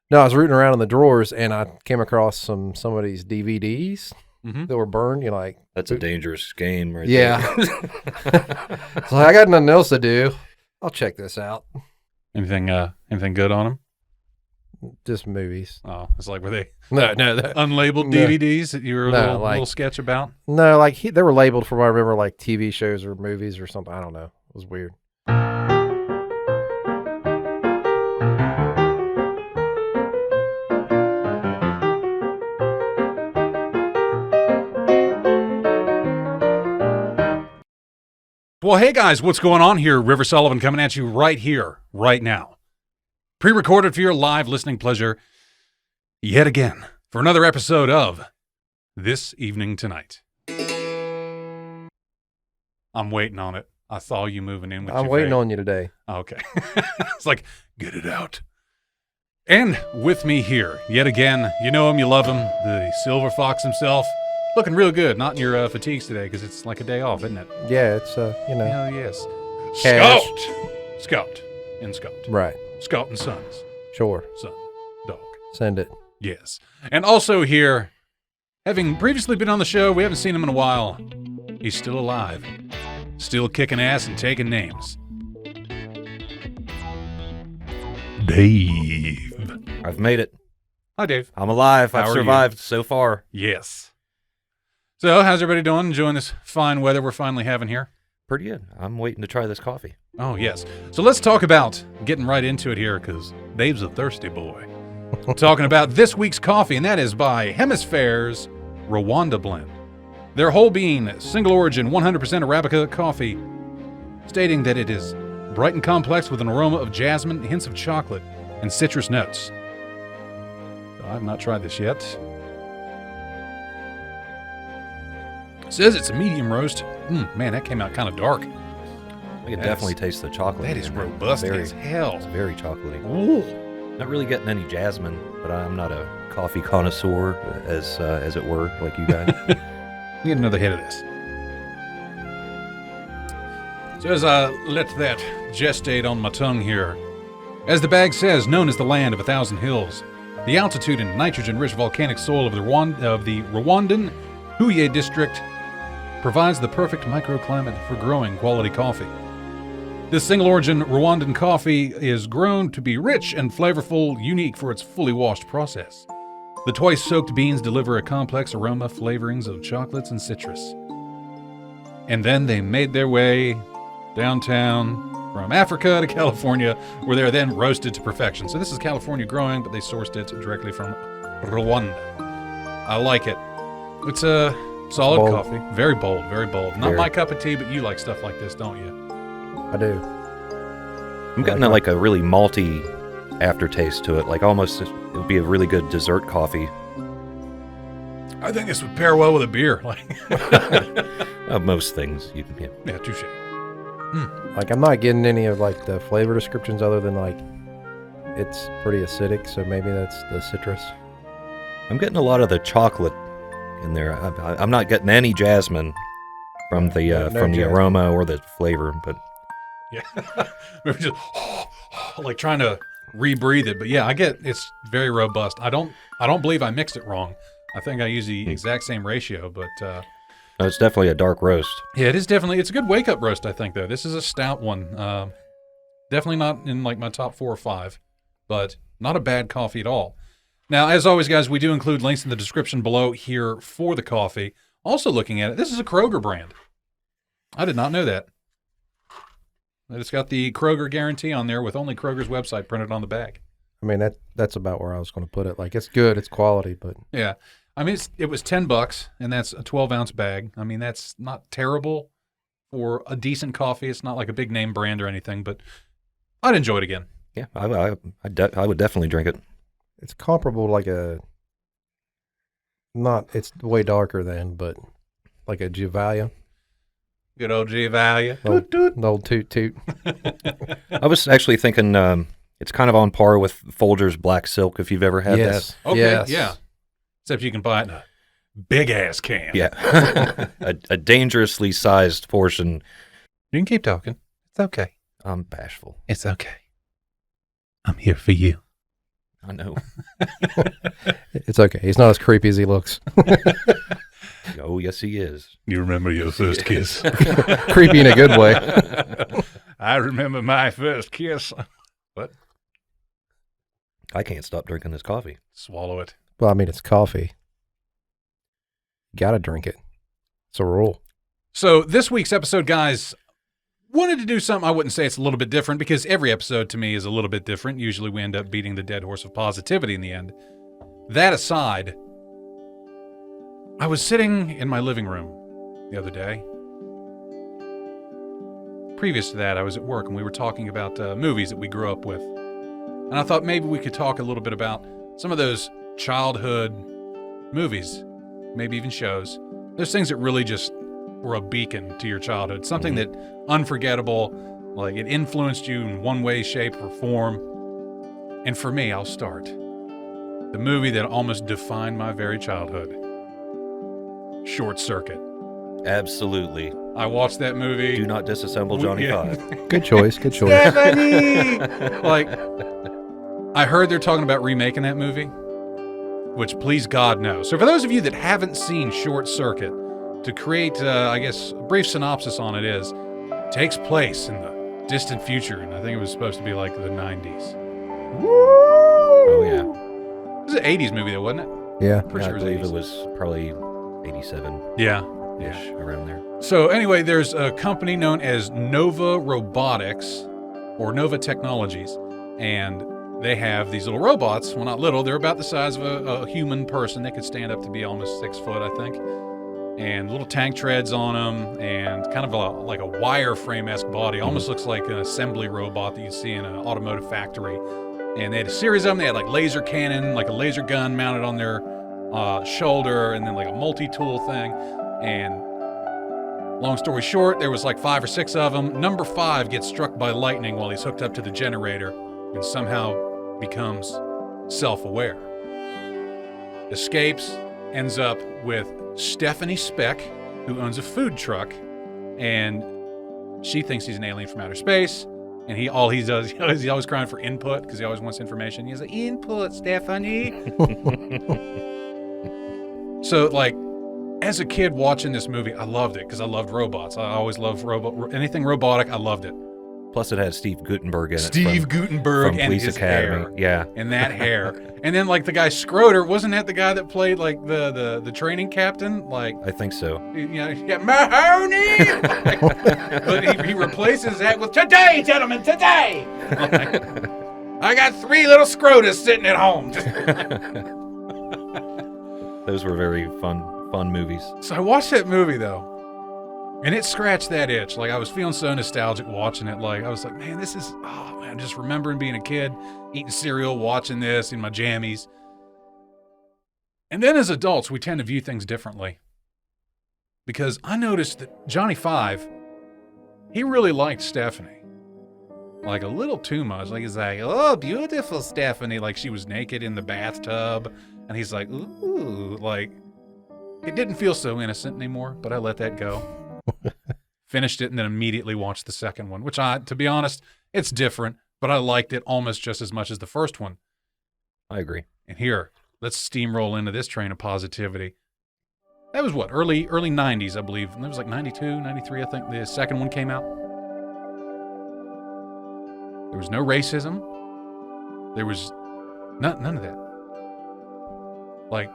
No, I was rooting around in the drawers and I came across some of these DVDs Mm-hmm. that were burned. You're like, That's a dangerous game right yeah. there. So I got nothing else to do. I'll check this out. Anything good on them? Just movies. Oh, it's like, were they No. unlabeled No. DVDs that you were a No, little sketch about? No, like they were labeled for what I remember, like TV shows or movies or something. I don't know. It was weird. Well, hey guys, what's going on here? River Sullivan coming at you right here, right now. Pre-recorded for your live listening pleasure yet again for another episode of This Evening Tonight. I'm waiting on it. I saw you moving in with I'm your waiting fade. on you today. Okay. It's like, get it out. And with me here, yet again, you know him, you love him, the Silver Fox himself. Looking real good, not in your fatigues today, because it's like a day off, isn't it? Yeah, it's Hell yes. Cash. Scout. And Scout. right. Scout and Sons. Sure. Son. Dog. Send it. Yes. And also here, having previously been on the show, we haven't seen him in a while. He's still alive. Still kicking ass and taking names. Dave. I've made it. Hi, Dave. I'm alive. How I've are survived so far. Yes. So, how's everybody doing? Enjoying this fine weather we're finally having here? Pretty good. I'm waiting to try this coffee. Oh, yes. So let's talk about getting right into it here, because Dave's a thirsty boy. Talking about this week's coffee, and that is by Hemispheres Rwanda Blend. Their whole bean, single origin, 100% Arabica coffee, stating that it is bright and complex with an aroma of jasmine, hints of chocolate, and citrus notes. I have not tried this yet. Says it's a medium roast. Man, that came out kind of dark. I can definitely taste the chocolate. That is in there. robust Very- as hell. It's very chocolatey. Ooh. Not really getting any jasmine, but I'm not a coffee connoisseur, as it were, like you guys. Get another hit of this. So as I let that gestate on my tongue here, as the bag says, known as the land of 1,000 hills, the altitude and nitrogen-rich volcanic soil of the Rwandan Huye district provides the perfect microclimate for growing quality coffee. This single-origin Rwandan coffee is grown to be rich and flavorful, unique for its fully washed process. The twice-soaked beans deliver a complex aroma, flavorings of chocolates and citrus. And then they made their way downtown from Africa to California, where they are then roasted to perfection. So this is California growing, but they sourced it directly from Rwanda. I like it. It's a solid Bold. coffee. Very bold, very bold. Not Very. my cup of tea, but you like stuff like this, don't you? I do. I'm getting like a really malty aftertaste to it. Like almost, it would be a really good dessert coffee. I think this would pair well with a beer. Most things. Yeah. Yeah, touche. Like I'm not getting any of like the flavor descriptions other than like it's pretty acidic, so maybe that's the citrus. I'm getting a lot of the chocolate in there. I'm not getting any jasmine from the No jasmine. aroma or the flavor, but Yeah. Maybe just like trying to rebreathe it. But yeah, I get it's very robust. I don't believe I mixed it wrong. I think I use the exact same ratio, but no, it's definitely a dark roast. yeah, it's a good wake up roast, I think, though. This is a stout one. Definitely not in like my top 4 or 5, but not a bad coffee at all. Now, as always, guys, we do include links in the description below here for the coffee. Also looking at it, this is a Kroger brand. I did not know that. It's got the Kroger guarantee on there with only Kroger's website printed on the bag. I mean that's about where I was going to put it. Like it's good, it's quality, but Yeah. I mean, it was $10, and that's a 12-ounce bag. I mean, that's not terrible for a decent coffee. It's not like a big name brand or anything, but I'd enjoy it again. Yeah, I would definitely drink it. it's comparable to like it's way darker than, but like a Gevalia. Good old G value. The old toot toot. I was actually thinking it's kind of on par with Folgers Black Silk, if you've ever had Yes. Okay, Yes. yeah. Except you can buy it in a big-ass can. that. Yeah. a dangerously sized portion. You can keep talking. It's okay. I'm bashful. It's okay. I'm here for you. I know. It's okay. He's not as creepy as he looks. Oh, yes, he is. You remember your first kiss? Creepy in a good way. I remember my first kiss. What? I can't stop drinking this coffee. Swallow it. Well, I mean, it's coffee. You gotta drink it. It's a rule. So this week's episode, guys, wanted to do something. I wouldn't say it's a little bit different because every episode to me is a little bit different. Usually we end up beating the dead horse of positivity in the end. That aside, I was sitting in my living room the other day. Previous to that, I was at work and we were talking about movies that we grew up with. And I thought maybe we could talk a little bit about some of those childhood movies, maybe even shows. Those things that really just were a beacon to your childhood. Something that unforgettable, like it influenced you in one way, shape, or form. And for me, I'll start. The movie that almost defined my very childhood. Short Circuit. Absolutely. I watched that movie. Do not disassemble Johnny Five. Good choice. Good choice. Stephanie! Like, I heard they're talking about remaking that movie, which please God no. So for those of you that haven't seen Short Circuit, to create, I guess, a brief synopsis on it takes place in the distant future, and I think it was supposed to be like the 90s. Oh, yeah. It was an 80s movie though, wasn't it? Yeah. Pretty I sure believe it it was was probably 87-ish, Yeah. around there. So anyway, there's a company known as Nova Robotics, or Nova Technologies, and they have these little robots. Well, not little. They're about the size of a human person. They could stand up to be almost 6 foot, I think. And little tank treads on them, and kind of like a wireframe-esque body. Almost looks like an assembly robot that you see in an automotive factory. And they had a series of them. They had like laser cannon, like a laser gun mounted on their shoulder, and then like a multi-tool thing. And long story short, there was like 5 or 6 of them. Number 5 gets struck by lightning while he's hooked up to the generator and somehow becomes self-aware. Escapes, ends up with Stephanie Speck, who owns a food truck, and she thinks he's an alien from outer space. And all he does, he's always crying for input because he always wants information. He's like, input, Stephanie. So, like, as a kid watching this movie, I loved it because I loved robots. I always loved anything robotic. I loved it. Plus, it had Steve Guttenberg in it. Steve Guttenberg from and Police his Academy. hair. Yeah. And that hair. And then, like, the guy Schroeder, wasn't that the guy that played, like, the training captain? Like, I think so. you know, yeah, Mahoney! But he replaces that with, today, gentlemen, today! Like, I got 3 little Scrotus sitting at home. Those were very fun movies. So I watched that movie, though. And it scratched that itch. Like, I was feeling so nostalgic watching it. Like, I was like, man, this is, oh, man, just remembering being a kid, eating cereal, watching this in my jammies. And then as adults, we tend to view things differently. Because I noticed that Johnny Five, he really liked Stephanie. Like, a little too much. Like, he's like, oh, beautiful Stephanie. Like, she was naked in the bathtub. And he's like, ooh, like, it didn't feel so innocent anymore, but I let that go. Finished it and then immediately watched the second one, which to be honest, it's different, but I liked it almost just as much as the first one. I agree. And here, let's steamroll into this train of positivity. That was what, early 90s, I believe. And it was like 92, 93, I think the second one came out. There was no racism. There was none of that. Like,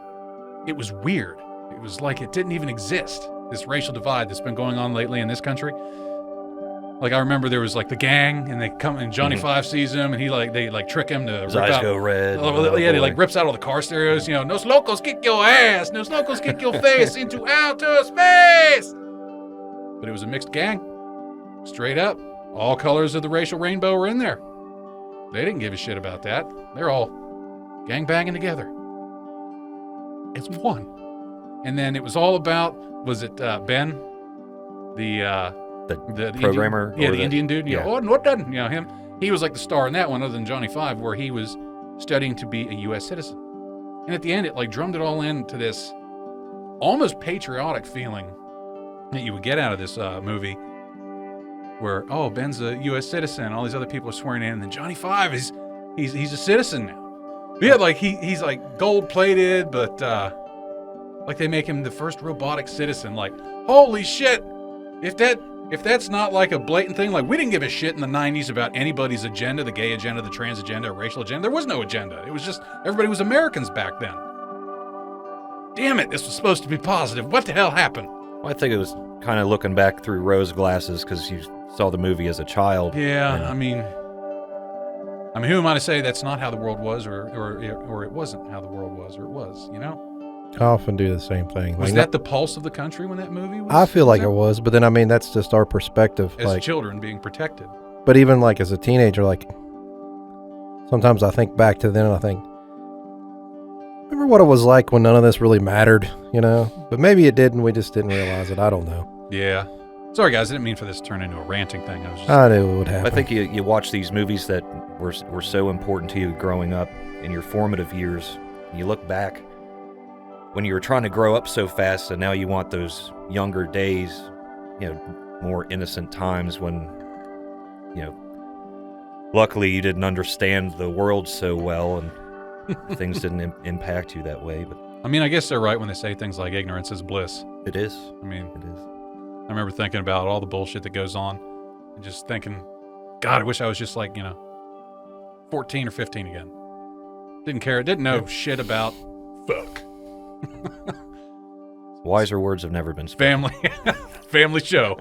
it was weird. It was like it didn't even exist. This racial divide that's been going on lately in this country. Like, I remember there was like the gang, and they come and Johnny Five sees him, and they trick him to His rip eyes out. go red. Oh, yeah, he like rips out all the car stereos. You know, nos locos kick your ass, nos locos kick your face into outer space. But it was a mixed gang, straight up. All colors of the racial rainbow were in there. They didn't give a shit about that. They're all gang banging together. It's one. And then it was all about, was it Ben? The programmer? Indian, or the Indian dude. You yeah. know, oh, what done? You know, him. He was like the star in that one, other than Johnny Five, where he was studying to be a U.S. citizen. And at the end, it like drummed it all into this almost patriotic feeling that you would get out of this movie, where, oh, Ben's a U.S. citizen, all these other people are swearing in, and then Johnny Five he's a citizen now. Yeah, like he's like gold plated, but like they make him the first robotic citizen. Like, holy shit! If that's not like a blatant thing, like we didn't give a shit in the 90s about anybody's agenda, the gay agenda, the trans agenda, racial agenda. There was no agenda. It was just everybody was Americans back then. Damn it! This was supposed to be positive. What the hell happened? Well, I think it was kind of looking back through rose glasses because you saw the movie as a child. Yeah, and- I mean, who am I to say that's not how the world was, or it wasn't how the world was, or it was? You know, I often do the same thing. was Like, that the pulse of the country when that movie was? I feel like was it was, but then I mean that's just our perspective. as Like, children being protected. but even like as a teenager, like sometimes I think back to then and I think, remember what it was like when none of this really mattered, you know? But maybe it did, and we just didn't realize it. I don't know. Yeah. Sorry, guys. I didn't mean for this to turn into a ranting thing. I was just. I knew it would happen. I think you watch these movies that were so important to you growing up in your formative years. And you look back when you were trying to grow up so fast, and now you want those younger days, you know, more innocent times when, you know, luckily you didn't understand the world so well and things didn't impact you that way. But I mean, I guess they're right when they say things like ignorance is bliss. it is. I mean, It is. I remember thinking about all the bullshit that goes on and just thinking, God, I wish I was just like, 14 or 15 again. Didn't care. Didn't know shit about fuck. Wiser words have never been spoken. Family show.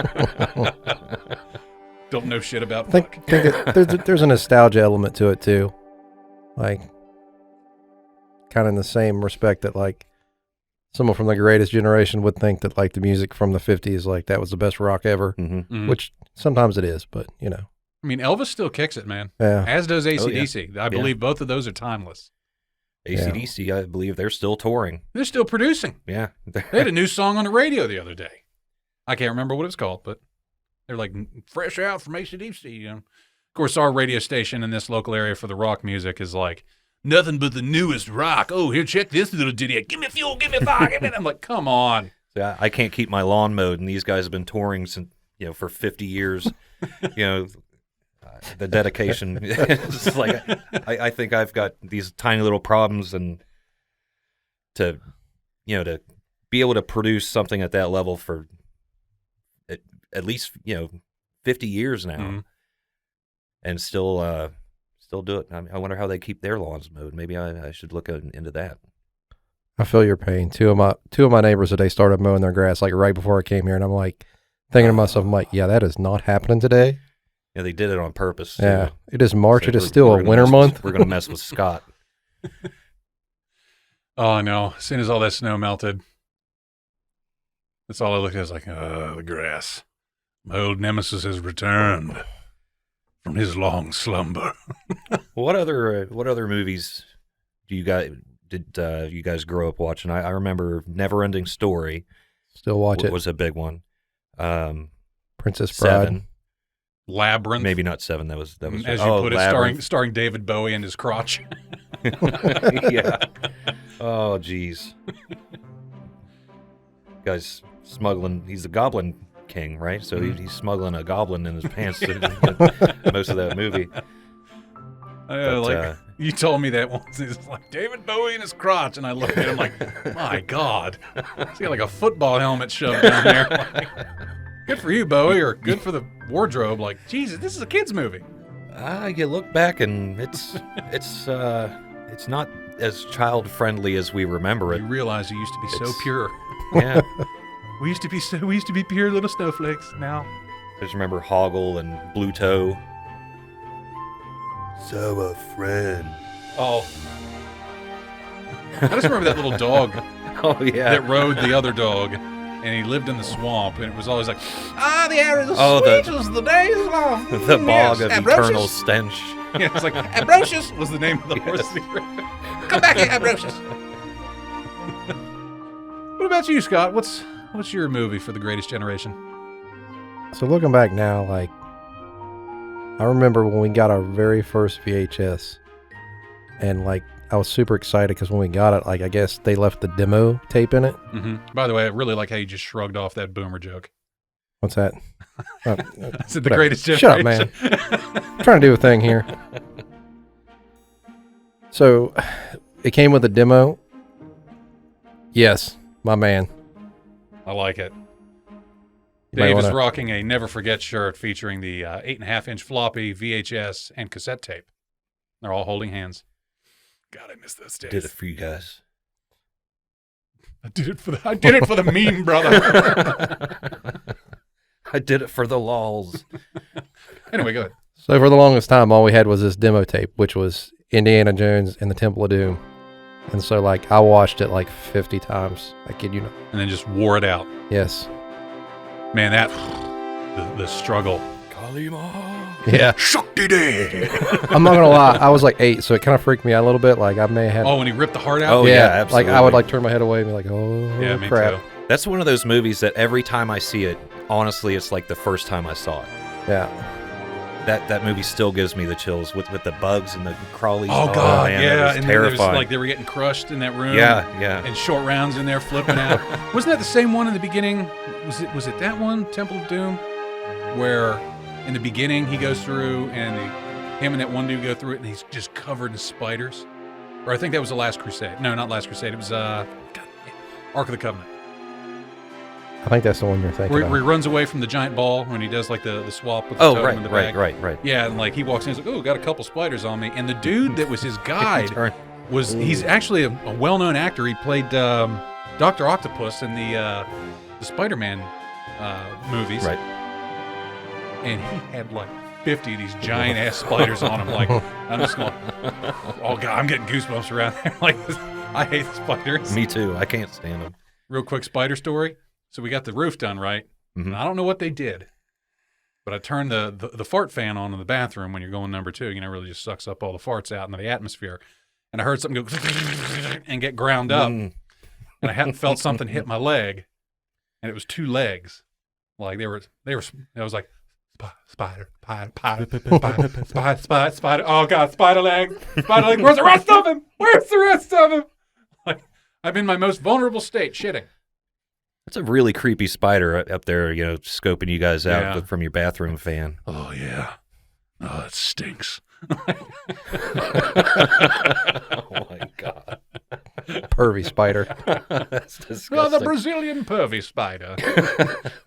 Don't know shit about I fuck. think there's a nostalgia element to it too. Like, kind of in the same respect that like someone from the greatest generation would think that like the music from the 50s, like that was the best rock ever, Mm-hmm. Mhm. which sometimes it is, but you know, I mean, Elvis still kicks it, man. yeah. As does yeah. AC/DC. I believe both of those are timeless. AC/DC, I believe they're still touring. They're still producing. Yeah. They had a new song on the radio the other day. I can't remember what it's called, but they're like fresh out from AC/DC. Of course, our radio station in this local area for the rock music is like nothing but the newest rock. Oh, here, check this little ditty. Give me fuel, give me fire, give me. I'm like, come on. So I can't keep my lawn mowed, and these guys have been touring since, for 50 years. The dedication. It's like I think I've got these tiny little problems, and to be able to produce something at that level for at least 50 years now, Mhm. and still do it. I wonder how they keep their lawns mowed. Maybe I should look into that. I feel your pain. Two of my neighbors today started mowing their grass like right before I came here, and I'm like thinking to myself, I'm like, yeah, that is not happening today. Yeah, they did it on purpose. Yeah, too. it is March. So It is we're still a gonna winter mess month. We're gonna mess with Scott. Oh, no. As soon as all that snow melted, that's all I looked at. I was like, oh, the grass. My old nemesis has returned from his long slumber. What other movies do you guys you guys grow up watching? I remember Neverending Story. Still watch it. Was a big one. Princess Bride. 7, Labyrinth. maybe not 7. That was As you put it, Labyrinth. starring David Bowie and his crotch. Yeah. Oh, jeez. Guy's smuggling. He's the Goblin King, right? So he's smuggling a goblin in his pants most of that movie. But, You told me that once. It's like David Bowie and his crotch, and I looked at him like, my God, he's got like a football helmet shoved down there. Like, good for you, Bowie, or good for the wardrobe. Like, Jesus, this is a kids' movie. You look back and it's not as child friendly as we remember it. You realize you used to be so It's- pure. Yeah. We used to be pure little snowflakes. Now, I just remember Hoggle and Blue Toe. So a friend. oh, I just remember that little dog Oh yeah. that rode the other dog, and he lived in the swamp, and it was always like, the air is as Oh, sweet as the day is long. The bog Yes, of Ambrosius. eternal stench. Yeah, it's like Ambrosius was the name of the horse. Come back here, Ambrosius. What about you, Scott? What's your movie for the greatest generation? So looking back now, like I remember when we got our very first VHS, and like I was super excited because when we got it, like I guess they left the demo tape in it. Mm-hmm. By the way, I really like how you just shrugged off that boomer joke. What's that? Oh, I said the whatever. greatest Shut up, generation. man. I'm trying to do a thing here. So it came with a demo. Yes, my man. I like it. You might Dave is wanna- rocking a Never Forget shirt featuring the 8.5-inch floppy, VHS, and cassette tape. They're all holding hands. God, I miss those days. Did it for you guys. I did it for the meme, brother. I did it for the lols. Anyway, go ahead. So for the longest time, all we had was this demo tape, which was Indiana Jones and the Temple of Doom. And so, like, I watched it like 50 times. I kid you not. And then just wore it out. Yes. Man, that the struggle. Kalima. Yeah. Shakti Day. I'm not gonna lie. I was like 8, so it kind of freaked me out a little bit. Like I may have. Oh, when he ripped the heart out. Oh, yeah, Like I would absolutely. like turn my head away and be like, oh yeah, me crap. too. That's one of those movies that every time I see it, honestly, it's like the first time I saw it. Yeah. That movie still gives me the chills with the bugs and the crawlies. Oh God, man, yeah, that was and then there was terrifying. like they were getting crushed in that room. yeah. And short rounds in there flipping out. Wasn't that the same one in the beginning? Was it that one, Temple of Doom, where in the beginning he goes through and him and that one dude go through it and he's just covered in spiders? Or I think that was the Last Crusade. No, not Last Crusade. It was Ark of the Covenant. I think that's the one you're thinking Where of. he runs away from the giant ball when he does like the swap with the Oh, totem in the bag. right. Yeah, and like he walks in and he's like, "Oh, got a couple spiders on me." And the dude that was his guide Turn. he's actually a well-known actor. He played Dr. Octopus in the Spider-Man movies. Right. And he had like 50 of these giant ass spiders on him. Like, I'm just going, oh God, I'm getting goosebumps around there. Like, I hate spiders. Me too. I can't stand them. Real quick spider story. So we got the roof done, right? Mhm. And I don't know what they did, but I turned the fart fan on in the bathroom when you're going number 2. You know, really just sucks up all the farts out into the atmosphere. And I heard something go and get ground up. Mm. And I hadn't felt something hit my leg, and it was 2 legs. Like they were. I was like, spider. Oh God, spider legs. Where's the rest of him? Where's the rest of him? Like, I'm in my most vulnerable state, shitting. That's a really creepy spider up there, you know, scoping you guys out Yeah. from your bathroom fan. Oh yeah. Oh, it stinks. Oh my God. Pervy spider. That's Oh, disgusting. the Brazilian pervy spider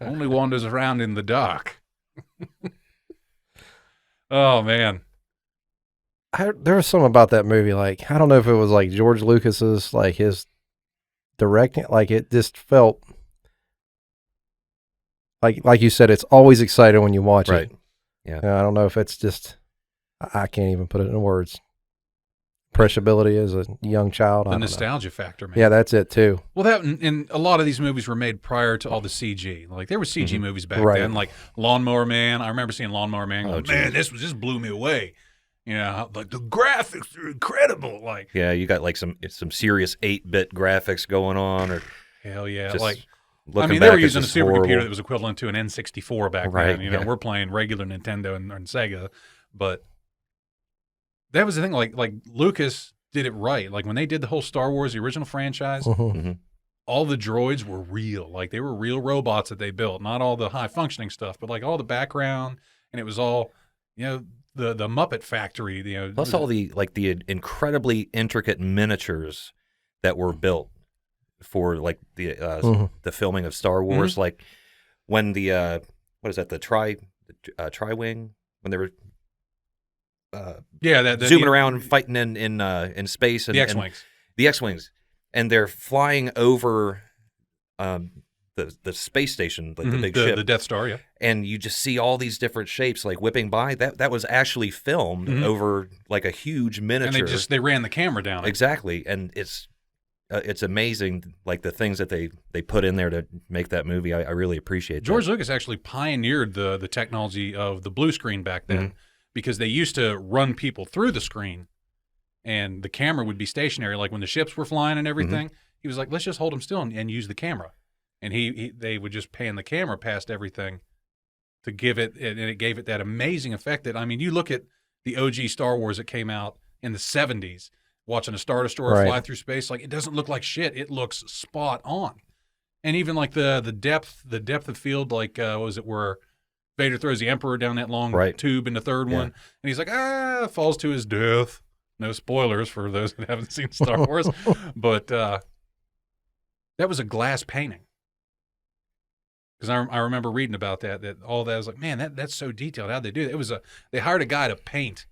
only wanders around in the dark. Oh man. There was something about that movie. Like I don't know if it was like George Lucas's, like his directing. Like it just felt like you said. It's always exciting when you watch Right. it. Yeah. I don't know if it's just. I can't even put it in words. Impressionability as a young child. I The don't know. nostalgia factor, man. Yeah, that's it too. Well, that and a lot of these movies were made prior to all the CG. Like there were CG movies back Right. then, like Lawnmower Man. I remember seeing Lawnmower Man. Going, Oh, man, geez. this blew me away. You know, like the graphics are incredible. Like Yeah, you got like some serious 8-bit graphics going on, or hell yeah. just Like looking I mean, back, they were it's using a just supercomputer horrible. that was equivalent to an N64 back Right, then. You know, yeah. we're playing regular Nintendo and Sega, but that was the thing. Like Lucas did it right. Like when they did the whole Star Wars, the original franchise, Mhm. all the droids were real. Like they were real robots that they built, not all the high functioning stuff, but like all the background, and it was all, you know, the Muppet Factory. You know, Plus all the incredibly intricate miniatures that were built for like Mhm. the filming of Star Wars. Like when the what is that, the tri-wing, when they were yeah, that zooming around fighting in space, and the X-wings. the X-wings, and they're flying over the space station, like the big ship, the Death Star. Yeah, and you just see all these different shapes like whipping by. That was actually filmed over like a huge miniature. and they ran the camera down it. Exactly, and it's amazing, like the things that they put in there to make that movie. I really appreciate George that. Lucas actually pioneered the technology of the blue screen back then, because they used to run people through the screen, and the camera would be stationary. Like when the ships were flying and everything, he was like, "Let's just hold them still and use the camera." And they would just pan the camera past everything to give it, and it gave it that amazing effect. That I mean, you look at the OG Star Wars that came out in the '70s, watching a Star Destroyer Right. fly through space, like it doesn't look like shit. It looks spot on. And even like the depth of field, like what was it where Vader throws the Emperor down that long Right. tube in the third Yeah. one, and he's like, falls to his death. No spoilers for those that haven't seen Star Wars, but that was a glass painting. Because I remember reading about that all that I was like, man, that's so detailed. How'd they do that? They hired a guy to paint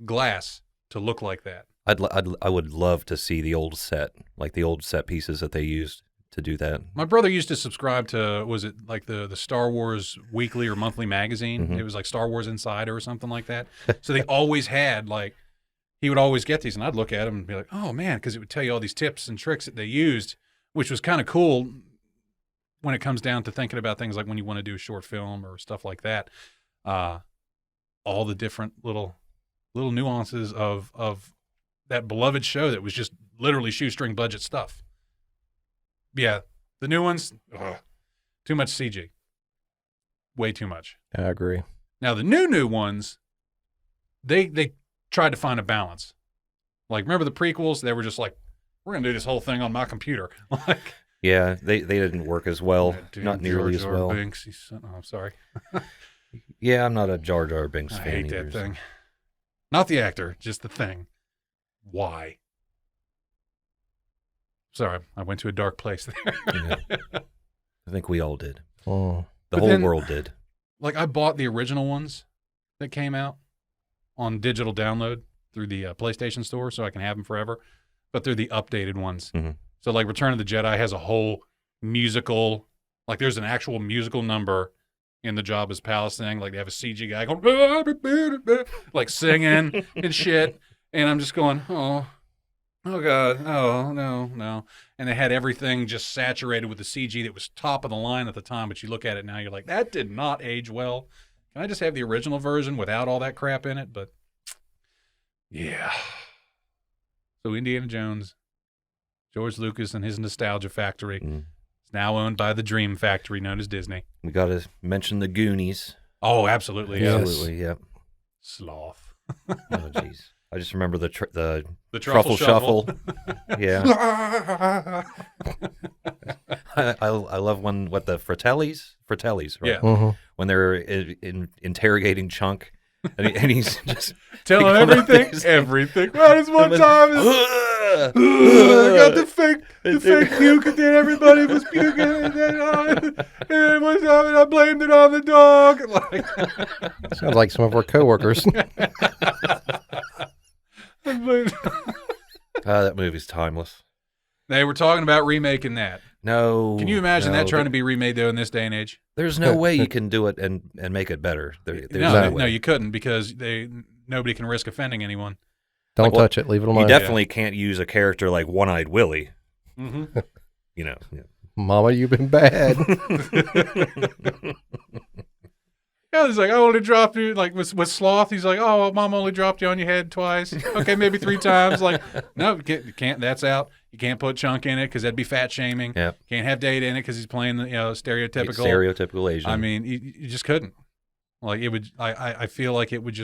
glass to look like that. I would love to see the old set pieces that they used to do that. My brother used to subscribe to, was it like the Star Wars weekly or monthly magazine? Mhm. It was like Star Wars Insider or something like that. So they always had he would always get these, and I'd look at them and be like, oh man, because it would tell you all these tips and tricks that they used, which was kind of cool when it comes down to thinking about things like when you want to do a short film or stuff like that. All the different little nuances of that beloved show that was just literally shoestring budget stuff. Yeah, the new ones, too much CG. Way too much. I agree. Now the new ones, they tried to find a balance. Like, remember the prequels? They were just like, we're gonna do this whole thing on my computer. Like, Yeah, they didn't work as well, that dude, not nearly Jar as Jar well. Binks, I'm sorry. Yeah, I'm not a Jar Jar Binks I fan hate either. that thing. Not the actor, just the thing. Why? Sorry, I went to a dark place there. Yeah. I think we all did. Oh. The But whole then- world did. Like, I bought the original ones that came out on digital download through the PlayStation Store, so I can have them forever. But they're the updated ones. Mhm. So, like, Return of the Jedi has a whole musical, like, there's an actual musical number in the Jabba's palace thing. Like, they have a CG guy going, like, singing and shit. And I'm just going, oh God, oh, no. And they had everything just saturated with the CG that was top of the line at the time. But you look at it now, you're like, that did not age well. Can I just have the original version without all that crap in it? But, yeah. So Indiana Jones, George Lucas and his nostalgia factory Mm. is now owned by the Dream Factory known as Disney. We got to mention the Goonies. Oh, absolutely. Yes. Absolutely, yep. Sloth. Oh, jeez. I just remember the The truffle shuffle. Yeah. I love what the Fratellis, right? Yeah. Mm-hmm. When they're interrogating Chunk, and he's just Tell him going up everything. there. Everything. Right, it's one time. I got the fake puke, and then everybody was puking, and then one time, and I blamed it on the dog. Like, Sounds like some of our coworkers. I blamed- that movie's timeless. they were talking about remaking that. No. Can you imagine no, that trying to be remade though in this day and age? There's no way you can do it and make it better. There's No, way. you couldn't because nobody can risk offending anyone. Don't Well, touch it. Leave it You alone. definitely can't use a character like One-Eyed Willie. Mm-hmm. You know. Yeah. Mama, you've been bad. Yeah, he's like, I only dropped you, like, with Sloth, he's like, oh, Mom only dropped you on your head twice. Okay, maybe 3 times. Like, no, you can't, that's out. You can't put Chunk in it because that'd be fat shaming. Yeah. Can't have Data in it because he's playing the, stereotypical. Stereotypical Asian. I mean, you just couldn't. Like, it would, I feel like it would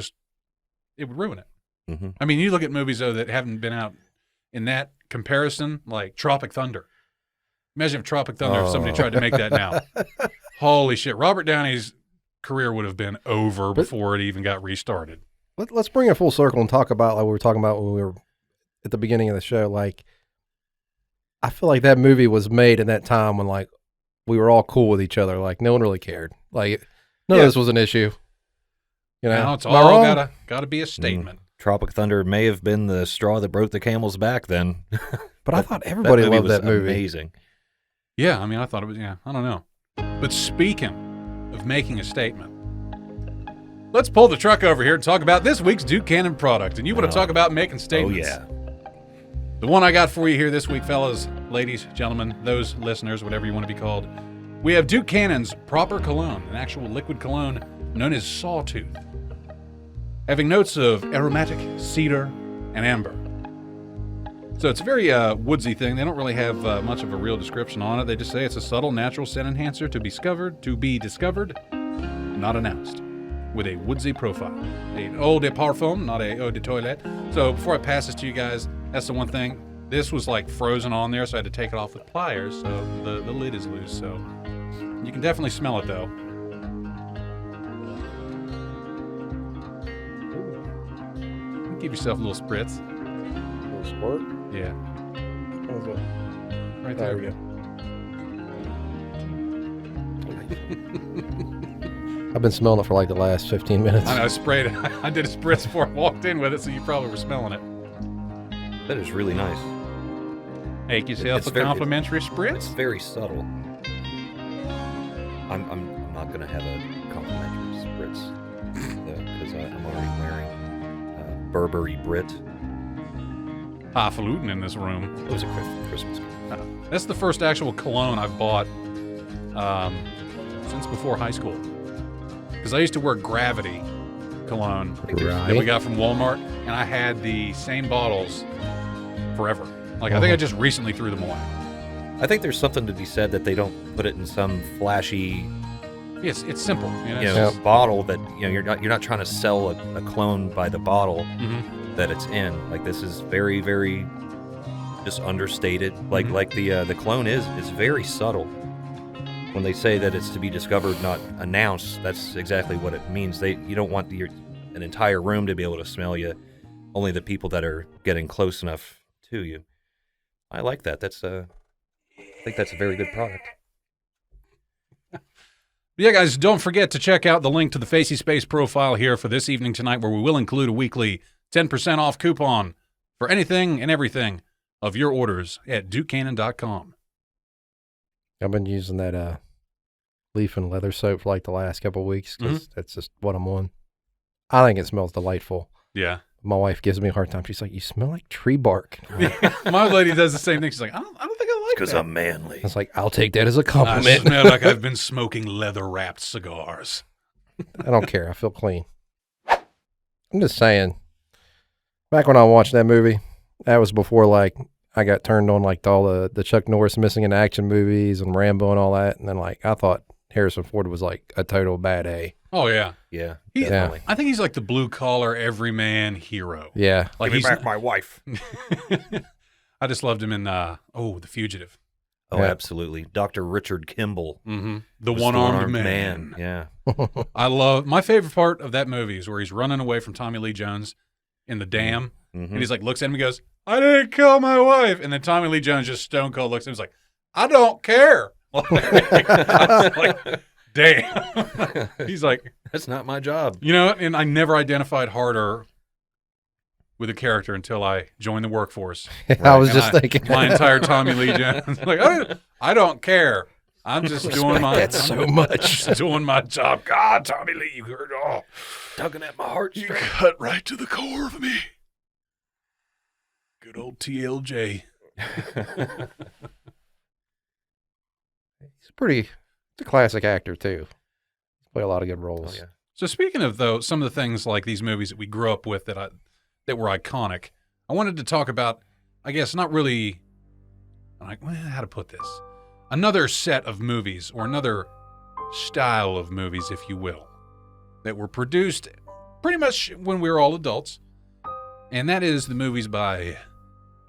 ruin it. Mm-hmm. I mean, you look at movies, though, that haven't been out in that comparison, like Tropic Thunder. Imagine if Tropic Thunder, if somebody tried to make that now. Holy shit. Robert Downey's career would have been over before it even got restarted. Let's bring it full circle and talk about like we were talking about when we were at the beginning of the show. Like, I feel like that movie was made in that time when like we were all cool with each other. Like no one really cared. Like none of this was an issue. You know, Now it's Am I all wrong? gotta be a statement. Tropic Thunder may have been the straw that broke the camel's back then. But I thought everybody loved was that movie. Amazing. Yeah, I mean, I thought it was, I don't know. But speaking of making a statement, let's pull the truck over here and talk about this week's Duke Cannon product. And you want to talk about making Oh, statements. yeah. The one I got for you here this week, fellas, ladies, gentlemen, those listeners, whatever you want to be called, we have Duke Cannon's proper cologne, an actual liquid cologne known as Sawtooth, having notes of aromatic cedar and amber. So it's a very woodsy thing. They don't really have much of a real description on it. They just say it's a subtle natural scent enhancer to be discovered, not announced, with a woodsy profile. An eau de parfum, not a eau de toilette. So before I pass this to you guys, that's the one thing. This was like frozen on there, so I had to take it off with pliers, so the lid is loose. So you can definitely smell it though. Give yourself a little spritz. Little squirt. Yeah. How's that? Right There there. we go. I've been smelling it for like the last 15 minutes. I know, I sprayed it. I did a spritz before I walked in with it, so you probably were smelling it. That is really nice. Make yourself It's a very- complimentary It's spritz. very subtle. I'm not gonna have a complimentary spritz because I'm already wearing Burberry Brit. Highfalutin in this room. It was a Christmas gift. That's the first actual cologne I've bought since before high school. Because I used to wear Gravity cologne that we got from Walmart, and I had the same bottles forever. Like, I think I just recently threw them away. I think there's something to be said that they don't put it in some flashy, It's simple. You know, you it's know, just- bottle that you're not trying to sell a clone by the bottle Mhm. that it's in. Like, this is very, very just understated. Like the clone is very subtle. When they say that it's to be discovered, not announced, that's exactly what it means. You don't want an entire room to be able to smell you. Only the people that are getting close enough to you. I like that. I think that's a very good product. Yeah, guys, don't forget to check out the link to the Facey Space profile here for this evening tonight, where we will include a weekly 10% off coupon for anything and everything of your orders at DukeCannon.com. I've been using that leaf and leather soap for like the last couple of weeks because that's just what I'm on. I think it smells delightful. Yeah. My wife gives me a hard time. She's like, "You smell like tree bark." My lady does the same thing. She's like, I don't think I like Because that. I'm manly. It's like, I'll take that as a I compliment. smell like I've been smoking leather-wrapped cigars. I don't care. I feel clean. I'm just saying. Back when I watched that movie, that was before like I got turned on like to all the Chuck Norris missing in action movies and Rambo and all that. And then like I thought Harrison Ford was like a total bad A. Oh, yeah. Yeah, He- definitely. I think he's like the blue-collar, everyman hero. Yeah. Like Give me back my wife. I just loved him in, The Fugitive. Oh, Yeah. absolutely. Dr. Richard Kimball. Mm-hmm. The was one-armed man. Yeah. My favorite part of that movie is where he's running away from Tommy Lee Jones in the dam, Mhm. and he's like, looks at him and goes, "I didn't kill my wife," and then Tommy Lee Jones just stone cold looks at him and is like, "I don't care." I was like, damn. He's like, That's not my job. you know, and I never identified harder with a character until I joined the workforce. I was And just thinking. my entire Tommy Lee Jones, like, I don't care. I'm just doing my that so much. just doing my job. God, Tommy Lee, you heard all. Tugging at my heart. You cut right to the core of me. Good old TLJ. He's a classic actor too. Play a lot of good roles. Oh, yeah. So speaking of though, some of the things like these movies that we grew up with that were iconic, I wanted to talk about, I guess not really, how to put this, another set of movies or another style of movies, if you will, that were produced pretty much when we were all adults, and that is the movies by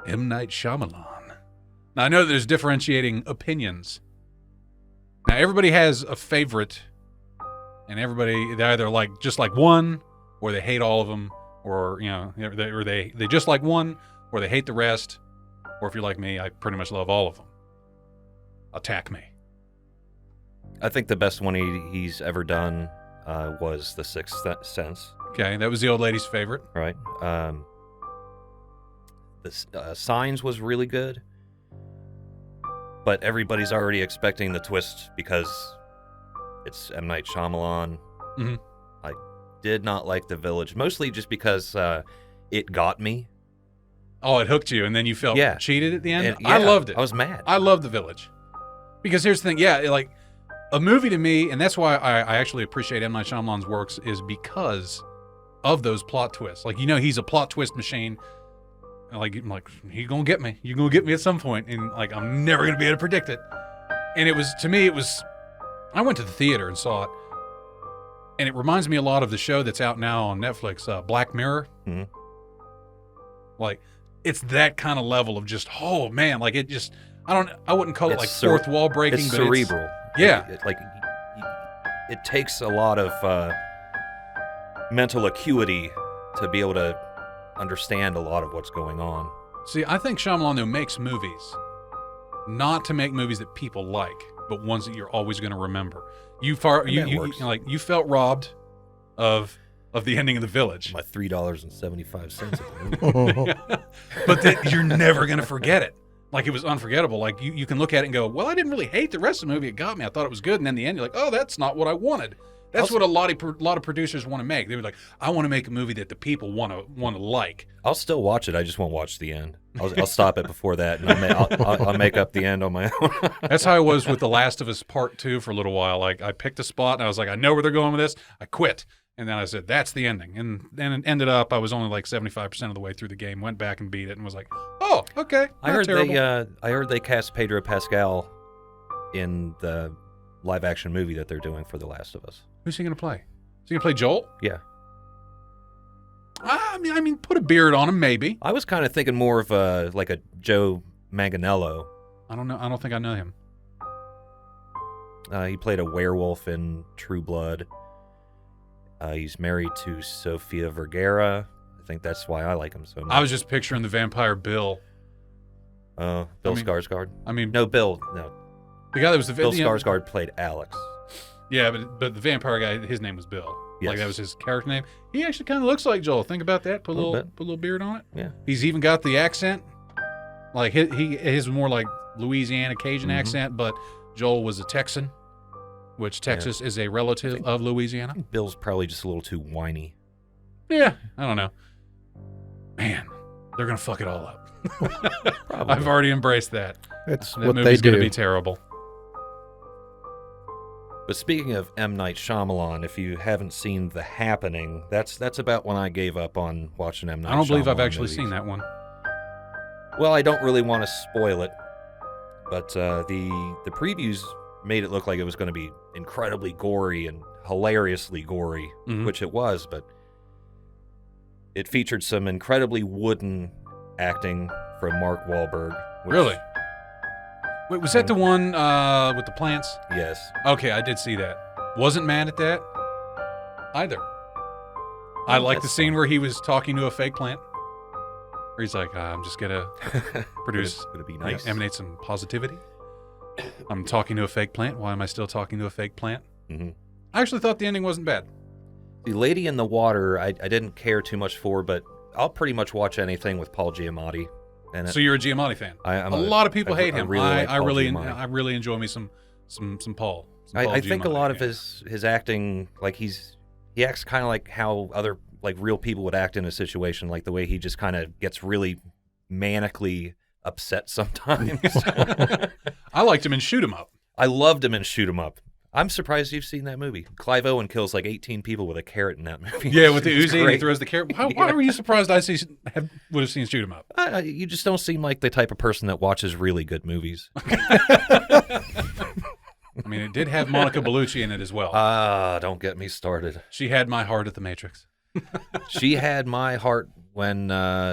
M. Night Shyamalan. Now I know there's differentiating opinions. Now everybody has a favorite. And everybody, they either just like one, or they hate all of them, or they just like one, or they hate the rest, or if you're like me, I pretty much love all of them. Attack me. I think the best one he's ever done was The Sixth Sense, Okay, that was the old lady's favorite. right? Signs was really good, but everybody's already expecting the twist because it's M. Night Shyamalan. Mhm. I did not like The Village, mostly just because it got me. Oh, it hooked you, and then you felt Yeah. cheated at the end. And, I yeah, loved it. I was mad. I love The Village. Because here's the thing, like a movie to me, and that's why I actually appreciate M. Night Shyamalan's works, is because of those plot twists. Like, he's a plot twist machine. And I'm like, you're going to get me. You're going to get me at some point. And like, I'm never going to be able to predict it. And I went to the theater and saw it. And it reminds me a lot of the show that's out now on Netflix, Black Mirror. Mhm. Like, it's that kind of level of just, oh man, like it just, I wouldn't call it It's like cer- fourth wall breaking, It's but cerebral. yeah. It takes a lot of mental acuity to be able to understand a lot of what's going on. See, I think Shyamalan though makes movies not to make movies that people like, but ones that you're always going to remember. You like you felt robbed of the ending of The Village, My $3.75. but then you're never going to forget it. Like, it was unforgettable. Like, you can look at it and go, well, I didn't really hate the rest of the movie. It got me. I thought it was good. And then the end, you're like, oh, that's not what I wanted. That's what a lot of producers want to make. They were like, I want to make a movie that the people want to like. I'll still watch it. I just won't watch the end. I'll stop it before that, and I'll make up the end on my own. That's how I was with The Last of Us Part 2 for a little while. Like, I picked a spot, and I was like, I know where they're going with this. I quit. And then I said, that's the ending. And then it ended up, I was only like 75% of the way through the game, went back and beat it, and was like, oh, okay, I heard they cast Pedro Pascal in the live-action movie that they're doing for The Last of Us. Who's he going to play? Is he going to play Joel? Yeah. I mean, put a beard on him, maybe. I was kind of thinking more of a Joe Manganiello. I don't know. I don't think I know him. He played a werewolf in True Blood. He's married to Sofia Vergara. I think that's why I like him so much. I was just picturing the vampire Bill. Bill Skarsgård. I mean, No. the guy that was the Bill Skarsgård played Alex. Yeah, but the vampire guy, his name was Bill. Yes. Like, that was his character name. He actually kind of looks like Joel. Think about that. Put a little beard on it. Yeah. He's even got the accent. Like, his was more like Louisiana Cajun accent, but Joel was a Texan, which Texas is a relative of Louisiana. I think Bill's probably just a little too whiny. Yeah, I don't know. Man, they're gonna fuck it all up. Probably. I've already embraced that. It's That what they movie's do. gonna be terrible. But speaking of M. Night Shyamalan, if you haven't seen The Happening, that's about when I gave up on watching M. Night Shyamalan I don't believe I've actually movies. seen that one. Well, I don't really want to spoil it, but the previews made it look like it was going to be incredibly gory and hilariously gory, Mhm. which it was, but it featured some incredibly wooden acting from Mark Wahlberg. Which, Really? Wait, was that the one with the plants? Yes. Okay, I did see that. Wasn't mad at that either. I like the that's scene fun. where he was talking to a fake plant. Where he's like, I'm just gonna produce, Would it be nice? emanate some positivity. I'm talking to a fake plant. Why am I still talking to a fake plant? hmm I actually thought the ending wasn't bad. The Lady in the Water, I didn't care too much for, but I'll pretty much watch anything with Paul Giamatti. And So you're a Giamatti fan. I'm a lot of people I hate him. really like I Paul really Giamatti. enjoy me some Paul. Some I Paul think a Giamatti, lot of yeah. his acting, like he acts kind of like how other like real people would act in a situation, like the way he just kind of gets really manically upset sometimes. I liked him in Shoot 'Em Up. I loved him in Shoot 'Em Up. I'm surprised you've seen that movie. Clive Owen kills like 18 people with a carrot in that movie. Yeah, with the It's Uzi, and he great. throws the carrot. Why were you surprised I would have seen Shoot 'Em Up? You just don't seem like the type of person that watches really good movies. I mean, it did have Monica Bellucci in it as well. Don't get me started. She had my heart at the Matrix. She had my heart when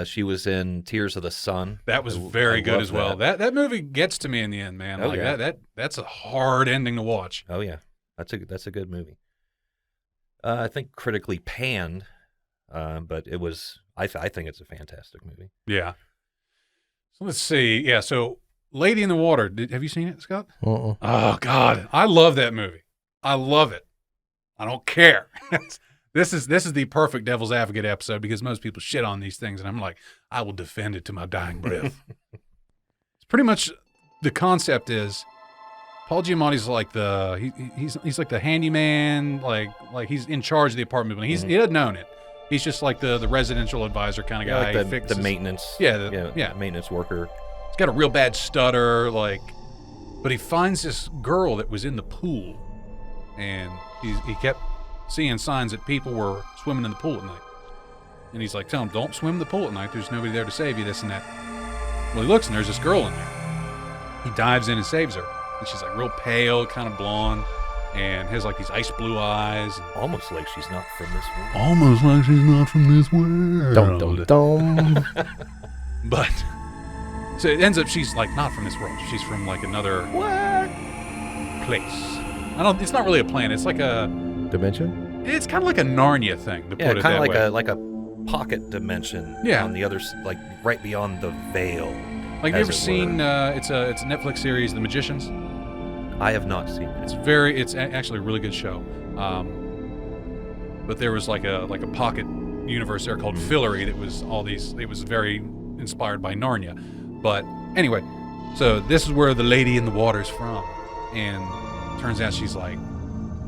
she was in Tears of the Sun. That was I very good love as well. That movie gets to me in the end, man. Oh, Like yeah. that's a hard ending to watch. Oh yeah, that's a good movie. I think critically panned, but it was. I think it's a fantastic movie. Yeah. So let's see. Yeah. So Lady in the Water. Have you seen it, Scott? Uh-uh. Oh God, I love that movie. I love it. I don't care. This is the perfect Devil's Advocate episode because most people shit on these things, and I'm like, I will defend it to my dying breath. It's pretty much the concept is Paul Giamatti's like he's like the handyman, like he's in charge of the apartment building. He doesn't own it. He's just like the residential advisor kind of guy. Like He the fixes- maintenance. Yeah, maintenance worker. He's got a real bad stutter, but he finds this girl that was in the pool, and he kept seeing signs that people were swimming in the pool at night. And he's like, tell him, don't swim in the pool at night. There's nobody there to save you, this and that. Well, he looks, and there's this girl in there. He dives in and saves her. And she's like real pale, kind of blonde, and has like these ice blue eyes. Almost like she's not from this world. Almost like she's not from this world. Dum dum dum. But so it ends up she's like not from this world. She's from like another place. It's not really a planet. It's like a Dimension? It's kind of like a Narnia thing, to Yeah, put it kind that of way. like a pocket dimension. Yeah. On the other, like right beyond the veil. Like, you as ever it seen? were. It's a Netflix series, The Magicians. I have not seen it. It's actually a really good show. But there was like a pocket universe there called Fillory that was all these. It was very inspired by Narnia. But anyway, so this is where the lady in the water's from, and turns out she's like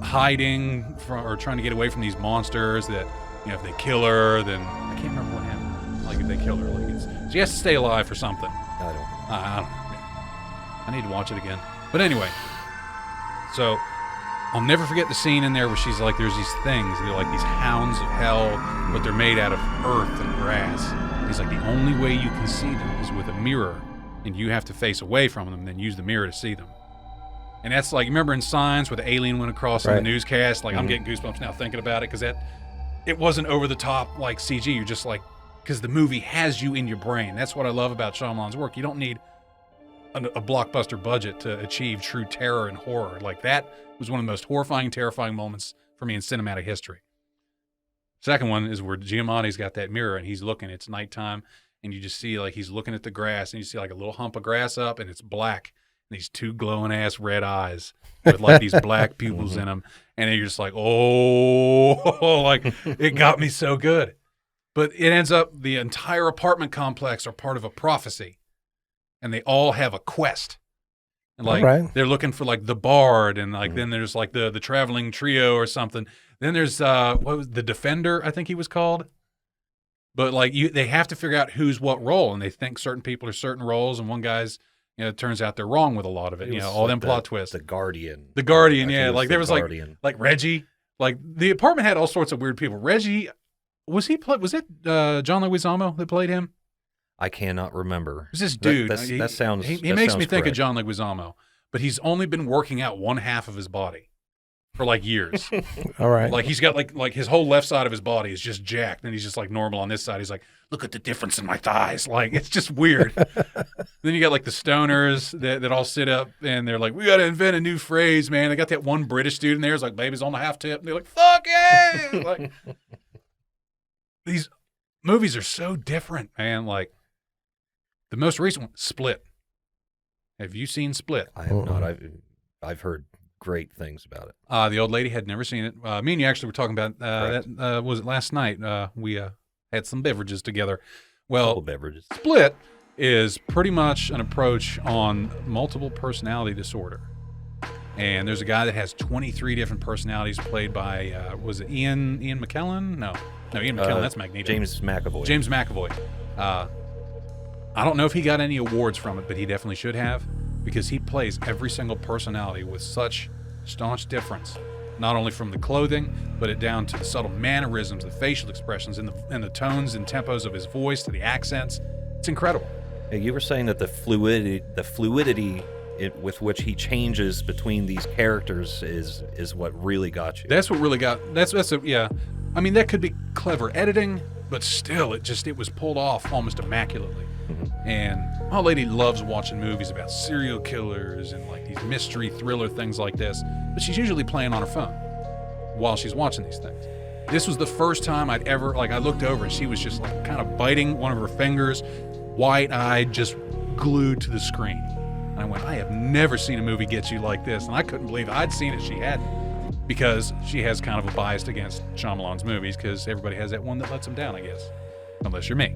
hiding from or trying to get away from these monsters that, if they kill her, then I can't remember what happened. Like, if they kill her, she has to stay alive for something. I don't. I don't know. I need to watch it again. But anyway, so I'll never forget the scene in there where she's like, there's these things, they're like these hounds of hell, but they're made out of earth and grass. He's like, the only way you can see them is with a mirror, and you have to face away from them and then use the mirror to see them. And that's like, remember in Signs where the alien went across in the newscast? Like, I'm getting goosebumps now thinking about it, because it wasn't over the top like CG. You're just like, because the movie has you in your brain. That's what I love about Shyamalan's work. You don't need a blockbuster budget to achieve true terror and horror. Like, that was one of the most horrifying, terrifying moments for me in cinematic history. Second one is where Giamatti's got that mirror and he's looking. It's nighttime, and you just see, like, he's looking at the grass, and you see like a little hump of grass up, and it's black. And these two glowing ass red eyes with like these black pupils in them, and then you're just like, oh, like, it got me so good. But it ends up the entire apartment complex are part of a prophecy, and they all have a quest. And like they're looking for like the bard, and like then there's like the traveling trio or something. Then there's what was the Defender, I think he was called. But like they have to figure out who's what role, and they think certain people are certain roles, and one guy's, it turns out they're wrong with a lot of it. All them plot twists. The Guardian. The Guardian, yeah. Like there was Guardian. like Reggie. Like the apartment had all sorts of weird people. Reggie. Was it John Leguizamo that played him? I cannot remember. It was this dude. That sounds. He makes me think of John Leguizamo, but he's only been working out one half of his body for like years. All right. Like he's got like his whole left side of his body is just jacked, and he's just like normal on this side. He's like, look at the difference in my thighs. Like, it's just weird. Then you got like the stoners that all sit up and they're like, we got to invent a new phrase, man. They got that one British dude in there. It's like, baby's on the half tip. And they're like, fuck yeah. Like, these movies are so different, man. Like, the most recent one, Split. Have you seen Split? I have not. I've heard great things about it. The old lady had never seen it. Me and you actually were talking about that. Was it last night? We had some beverages together. Well, Couple beverages. Split is pretty much an approach on multiple personality disorder. And there's a guy that has 23 different personalities played by, was it Ian McKellen? No, Ian McKellen, that's Magneto. James McAvoy. James McAvoy. I don't know if he got any awards from it, but he definitely should have, because he plays every single personality with such staunch difference, not only from the clothing, but it down to the subtle mannerisms, the facial expressions, and the tones and tempos of his voice, to the accents. It's incredible. Yeah, you were saying that the fluidity with which he changes between these characters is what really got you. That's what really got. Yeah. I mean, that could be clever editing, but still, it was pulled off almost immaculately. Mm-hmm. And my lady loves watching movies about serial killers and like these mystery thriller things like this, but she's usually playing on her phone while she's watching these things. This was the first time I'd ever, I looked over and she was just like kind of biting one of her fingers, wide-eyed, just glued to the screen. And I went, I have never seen a movie get you like this. And I couldn't believe I'd seen it. She hadn't, because she has kind of a bias against Shyamalan's movies, because everybody has that one that lets them down, I guess, unless you're me.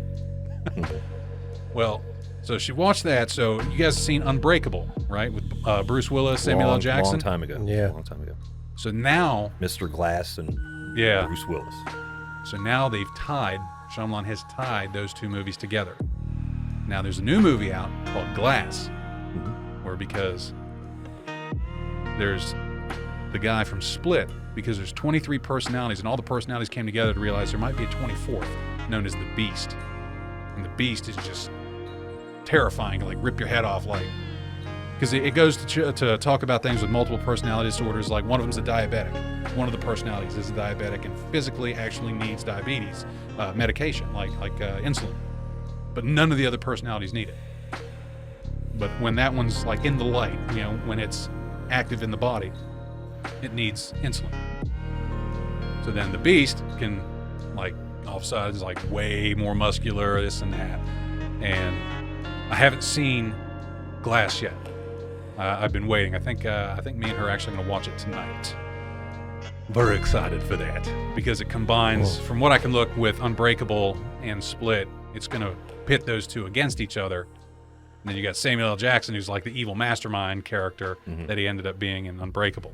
Well, so she watched that. So you guys have seen Unbreakable, right? With Bruce Willis, Samuel L. Jackson. Long time ago. Yeah. Long time ago. So now, Mr. Glass and Bruce Willis. So now Shyamalan has tied those two movies together. Now there's a new movie out called Glass, where because there's the guy from Split, because there's 23 personalities, and all the personalities came together to realize there might be a 24th, known as the Beast. And the Beast is just terrifying, like rip your head off, like, because it goes to talk about things with multiple personality disorders. Like, one of them's a diabetic. One of the personalities is a diabetic and physically actually needs diabetes medication, like insulin. But none of the other personalities need it. But when that one's like in the light, when it's active in the body, it needs insulin. So then the Beast can all of a sudden is like way more muscular, this and that. And I haven't seen Glass yet. I've been waiting. I think me and her are actually going to watch it tonight. Very excited for that because it combines, from what I can look, with Unbreakable and Split. It's going to pit those two against each other. And then you got Samuel L. Jackson, who's like the evil mastermind character that he ended up being in Unbreakable.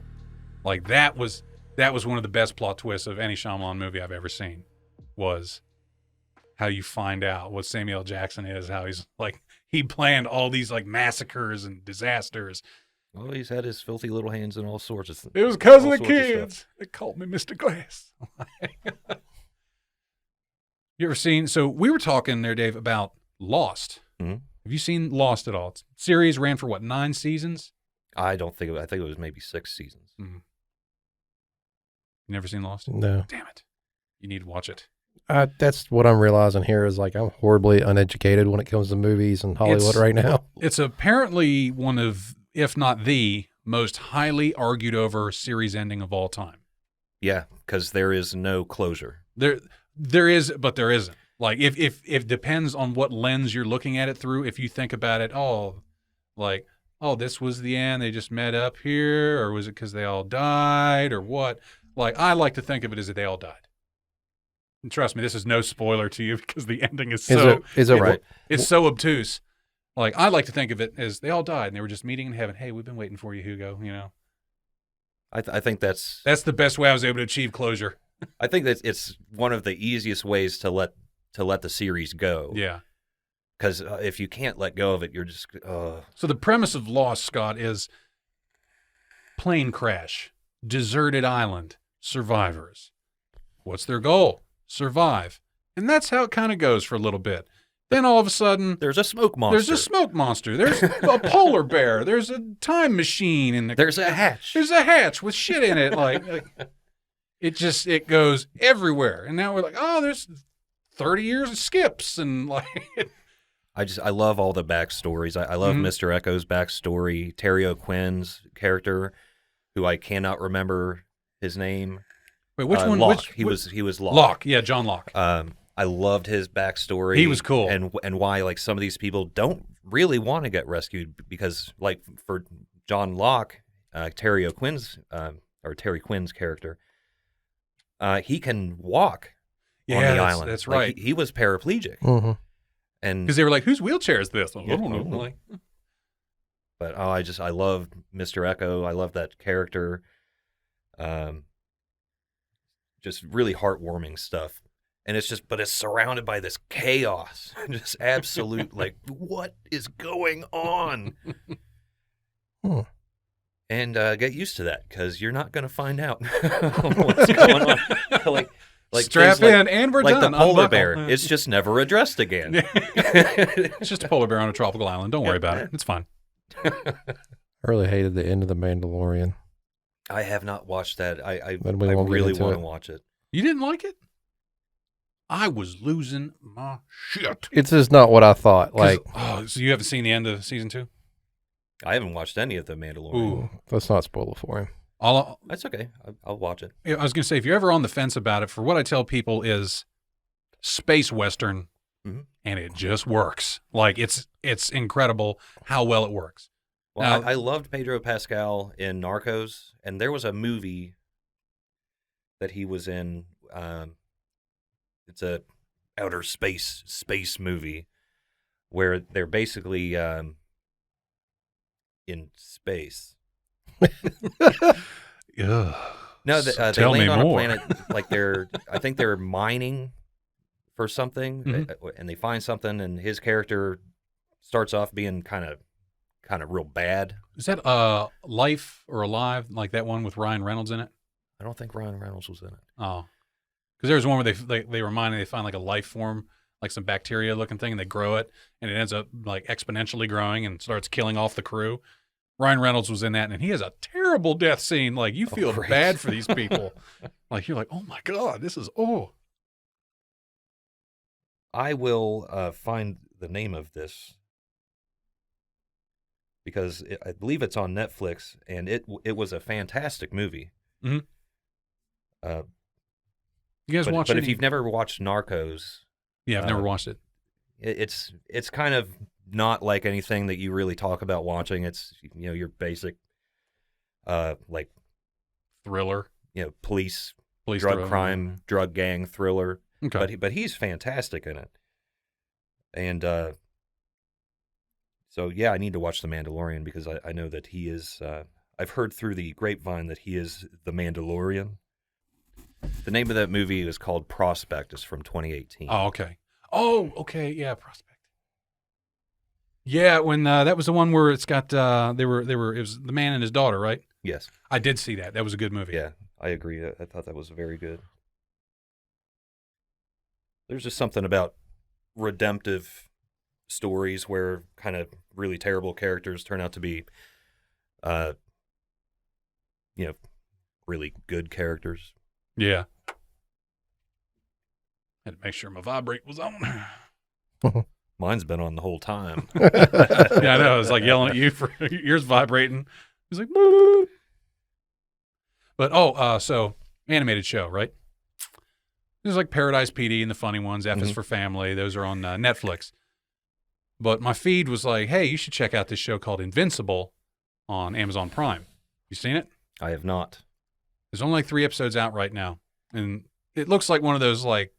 Like that was one of the best plot twists of any Shyamalan movie I've ever seen. Was how you find out what Samuel L. Jackson is, how he's like he planned all these like massacres and disasters. Well, he's had his filthy little hands in all sorts of things. It was because of the kids. They called me Mr. Glass. You ever seen? So we were talking there, Dave, about Lost. Mm-hmm. Have you seen Lost at all? It's, series ran for what, 9 seasons? I think it was maybe 6 seasons. Mm-hmm. You never seen Lost? No. Damn it! You need to watch it. That's what I'm realizing here is like I'm horribly uneducated when it comes to movies and Hollywood right now. It's apparently one of, if not the most highly argued over series ending of all time. Yeah, because there is no closure. There is, but there isn't. Like if it depends on what lens you're looking at it through. If you think about it, this was the end. They just met up here, or was it because they all died, or what? Like I like to think of it as that they all died. And trust me, this is no spoiler to you because the ending is so is it right? It's so obtuse. Like I like to think of it as they all died and they were just meeting in heaven. Hey, we've been waiting for you, Hugo. You know. I think that's the best way I was able to achieve closure. I think that it's one of the easiest ways to let the series go. Yeah. Because if you can't let go of it, you're just. So the premise of Lost, Scott, is plane crash, deserted island, survivors. What's their goal? Survive. And that's how it kind of goes for a little bit. Then all of a sudden, there's a smoke monster. There's a smoke monster. There's a polar bear. There's a time machine. And there's a hatch. There's a hatch with shit in it. Like it goes everywhere. And now we're like, oh, there's 30 years of skips and like. I love all the backstories. I love Mr. Echo's backstory. Terry O'Quinn's character, who I cannot remember his name. Wait, which one? Locke. He was Locke. Locke, yeah, John Locke. I loved his backstory. He was cool, and why like some of these people don't really want to get rescued because like for John Locke, Terry Quinn's character, he can walk on the island. That's like, right. He was paraplegic, and because they were like, "Whose wheelchair is this?" I don't know. Like, but I love Mr. Echo. I love that character. Just really heartwarming stuff. And it's surrounded by this chaos. Just absolute, like, what is going on? And get used to that, because you're not going to find out what's going on. like strap in, and we're like done. Like the polar Unbuckle. bear. It's just never addressed again. It's just a polar bear on a tropical island. Don't worry about it. It's fine. I really hated the end of The Mandalorian. I have not watched that. I really want to watch it. You didn't like it? I was losing my shit. It's just not what I thought. Like, so you haven't seen the end of season 2? I haven't watched any of The Mandalorian. Ooh. Let's not spoil it for him. That's okay. I'll watch it. I was going to say, if you're ever on the fence about it, for what I tell people is space western, and it just works. Like it's incredible how well it works. Well, I loved Pedro Pascal in Narcos, and there was a movie that he was in. It's a outer space movie where they're basically in space. Yeah. No, they land on a planet like I think they're mining for something, and they find something, and his character starts off being kind of real bad. Is that Life or Alive, like that one with Ryan Reynolds in it? I don't think Ryan Reynolds was in it. Oh, because there's one where they find like a life form, like some bacteria looking thing, and they grow it, and it ends up like exponentially growing and starts killing off the crew. Ryan Reynolds was in that, and he has a terrible death scene. Like you feel bad for these people. Like you're like, oh my God, this is I will find the name of this because I believe it's on Netflix, and it was a fantastic movie. You guys watch But any? if you've never watched Narcos, Yeah, I've never watched it. it's kind of not like anything that you really talk about watching. It's your basic like Thriller, police drug thriller. crime, drug gang thriller. Okay. But he's fantastic in it. And so yeah, I need to watch The Mandalorian because I know that he is. I've heard through the grapevine that he is the Mandalorian. The name of that movie is called Prospect. It's from 2018. Oh, okay. Oh, okay. Yeah, Prospect. Yeah, when that was the one where it's got it was the man and his daughter, right? Yes. I did see that. That was a good movie. Yeah, I agree. I thought that was very good. There's just something about redemptive stories where kind of really terrible characters turn out to be, really good characters. Yeah. Had to make sure my vibrate was on. Mine's been on the whole time. Yeah, I know. I was like yelling at you for yours vibrating. He's like, "Boo." But so animated show, right? There's like Paradise PD and the funny ones. F is for Family. Those are on Netflix. But my feed was like, hey, you should check out this show called Invincible on Amazon Prime. You seen it? I have not. There's only like 3 episodes out right now. And it looks like one of those like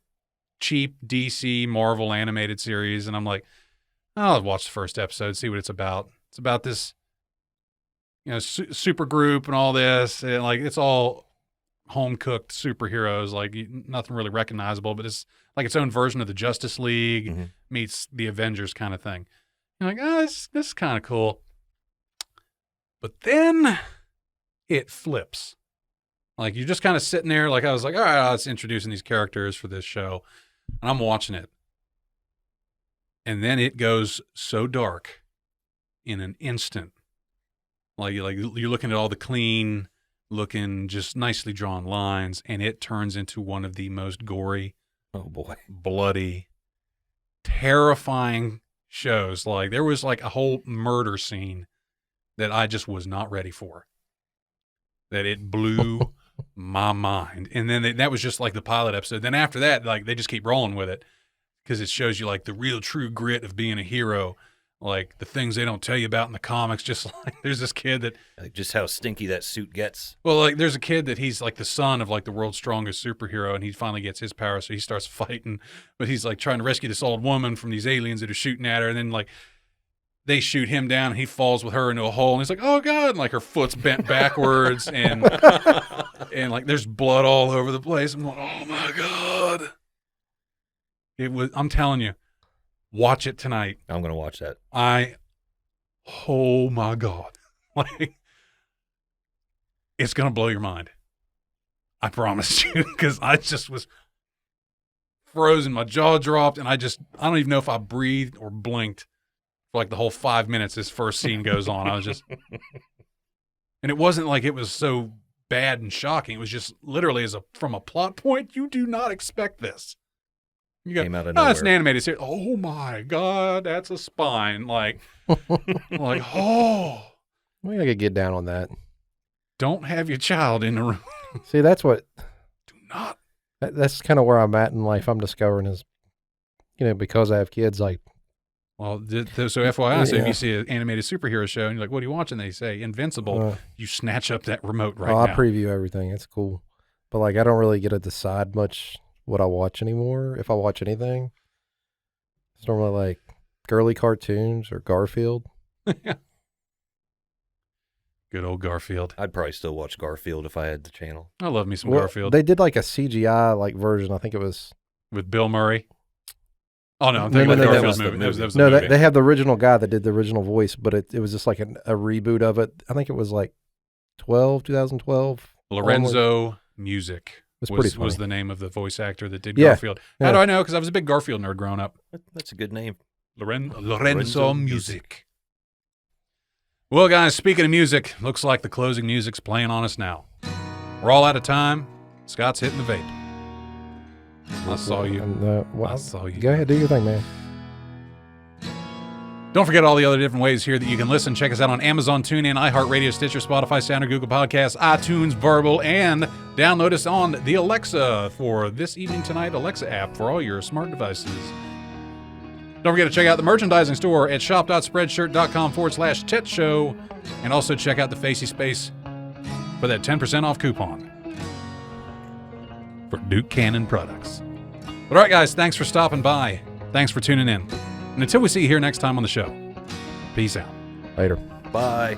cheap DC Marvel animated series. And I'm like, I'll watch the first episode, see what it's about. It's about this, super group and all this. And like, it's all home cooked superheroes, like nothing really recognizable, but it's like its own version of the Justice League meets the Avengers kind of thing. You're like, this is kind of cool. But then it flips. Like you're just kind of sitting there, like I was like, all right, let's introducing these characters for this show. And I'm watching it. And then it goes so dark in an instant. Like you're looking at all the clean looking, just nicely drawn lines, and it turns into one of the most gory, oh boy, bloody, terrifying shows. Like there was like a whole murder scene that I just was not ready for. That it blew my mind. And then that was just like the pilot episode. Then after that, like they just keep rolling with it because it shows you like the real true grit of being a hero. Like the things they don't tell you about in the comics, just like there's this kid that like just how stinky that suit gets. Well, like there's a kid that he's like the son of like the world's strongest superhero, and he finally gets his power, so he starts fighting. But he's like trying to rescue this old woman from these aliens that are shooting at her, and then like they shoot him down, and he falls with her into a hole, and he's like, "Oh God!" And like her foot's bent backwards, and like there's blood all over the place. I'm like, "Oh my God!" I'm telling you. Watch it tonight. I'm gonna watch that. Oh my God. Like, it's gonna blow your mind. I promise you, because I just was frozen. My jaw dropped, and I don't even know if I breathed or blinked for like the whole 5 minutes this first scene goes on. I was just, and it wasn't like it was so bad and shocking. It was just literally from a plot point, you do not expect this. You Came out of nowhere. It's an animated series. Oh my God, that's a spine. Like, oh. Well, I could get down on that. Don't have your child in the room. See, that's what. Do not. That's kind of where I'm at in life. I'm discovering is, because I have kids. Like, well, so FYI, so if you see an animated superhero show and you're like, "What are you watching?" They say Invincible. You snatch up that remote right now. I preview everything. It's cool, but like I don't really get to decide much what I watch anymore. If I watch anything, it's normally like girly cartoons or Garfield. Yeah. Good old Garfield. I'd probably still watch Garfield if I had the channel. I love me some Garfield. They did like a CGI like version. I think it was with Bill Murray. Oh no, I'm thinking about Garfield's movie. That was no, the movie. They have the original guy that did the original voice, but it was just like a reboot of it. I think it was like 2012. Lorenzo Music. Was the name of the voice actor that did Garfield. Yeah. How do I know? Because I was a big Garfield nerd growing up. That's a good name. Lorenzo Music. Well, guys, speaking of music, looks like the closing music's playing on us now. We're all out of time. Scott's hitting the vape. I saw you. I saw you. Go ahead, do your thing, man. Don't forget all the other different ways here that you can listen. Check us out on Amazon, TuneIn, iHeartRadio, Stitcher, Spotify, Sounder, Google Podcasts, iTunes, Verbal, and download us on the Alexa for This Evening Tonight Alexa app for all your smart devices. Don't forget to check out the merchandising store at shop.spreadshirt.com/Tet Show, and also check out the Facey Space for that 10% off coupon for Duke Cannon products. But all right, guys, thanks for stopping by. Thanks for tuning in. And until we see you here next time on the show, peace out. Later. Bye.